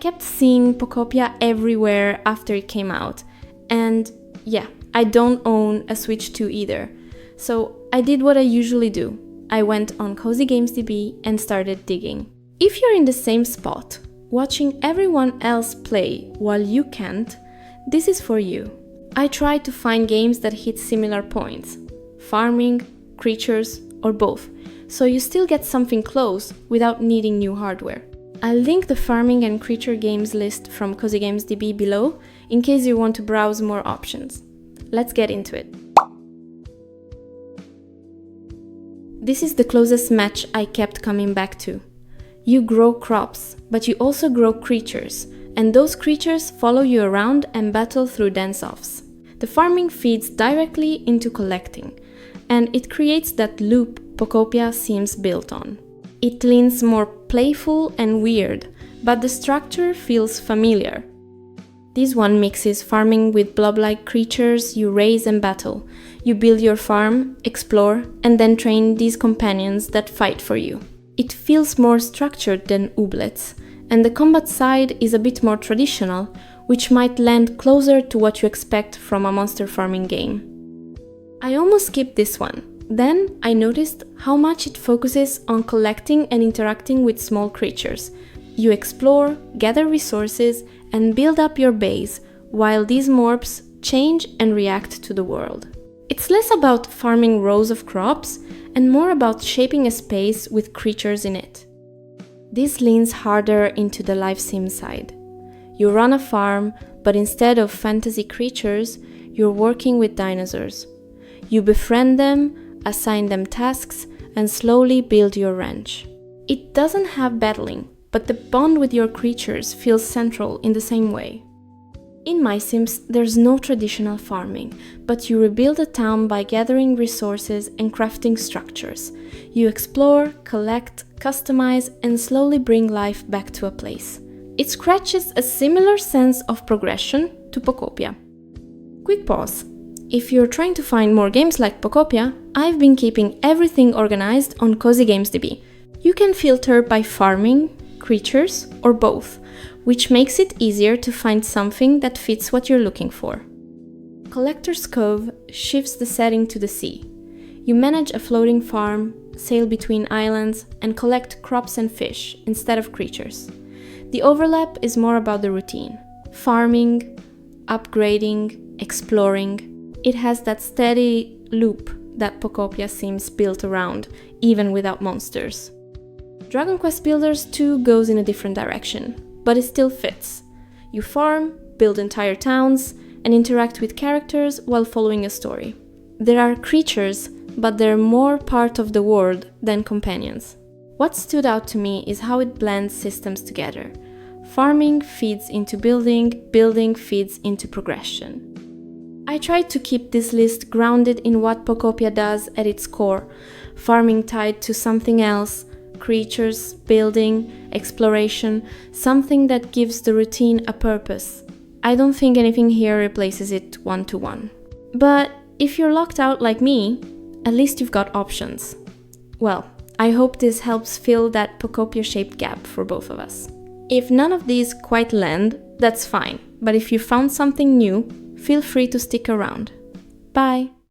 kept seeing Pokopia everywhere after it came out. And yeah, I don't own a Switch 2 either. So I did what I usually do. I went on Cozy Games DB and started digging. If you're in the same spot, watching everyone else play while you can't, this is for you. I tried to find games that hit similar points. Farming, creatures, or both. So you still get something close without needing new hardware. I'll link the farming and creature games list from Cozy Games DB below in case you want to browse more options. Let's get into it. This is the closest match I kept coming back to. You grow crops, but you also grow creatures, and those creatures follow you around and battle through dance-offs. The farming feeds directly into collecting, and it creates that loop Pokopia seems built on. It leans more playful and weird, but the structure feels familiar. This one mixes farming with blob-like creatures you raise and battle. You build your farm, explore, and then train these companions that fight for you. It feels more structured than Ooblets, and the combat side is a bit more traditional, which might land closer to what you expect from a monster farming game. I almost skipped this one. Then I noticed how much it focuses on collecting and interacting with small creatures. You explore, gather resources, and build up your base, while these morphs change and react to the world. It's less about farming rows of crops and more about shaping a space with creatures in it. This leans harder into the life sim side. You run a farm, but instead of fantasy creatures, you're working with dinosaurs. You befriend them, assign them tasks, and slowly build your ranch. It doesn't have battling, but the bond with your creatures feels central in the same way. In My Sims, there's no traditional farming, but you rebuild a town by gathering resources and crafting structures. You explore, collect, customize, and slowly bring life back to a place. It scratches a similar sense of progression to Pokopia. Quick pause. If you're trying to find more games like Pokopia, I've been keeping everything organized on Cozy Games DB. You can filter by farming, creatures, or both, which makes it easier to find something that fits what you're looking for. Collector's Cove shifts the setting to the sea. You manage a floating farm, sail between islands, and collect crops and fish instead of creatures. The overlap is more about the routine. Farming, upgrading, exploring. It has that steady loop that Pokopia seems built around, even without monsters. Dragon Quest Builders 2 goes in a different direction, but it still fits. You farm, build entire towns, and interact with characters while following a story. There are creatures, but they're more part of the world than companions. What stood out to me is how it blends systems together. Farming feeds into building, building feeds into progression. I tried to keep this list grounded in what Pokopia does at its core, farming tied to something else, creatures, building, exploration, something that gives the routine a purpose. I don't think anything here replaces it one-to-one. But if you're locked out like me, at least you've got options. Well, I hope this helps fill that Pokopia-shaped gap for both of us. If none of these quite land, that's fine, but if you found something new, feel free to stick around. Bye!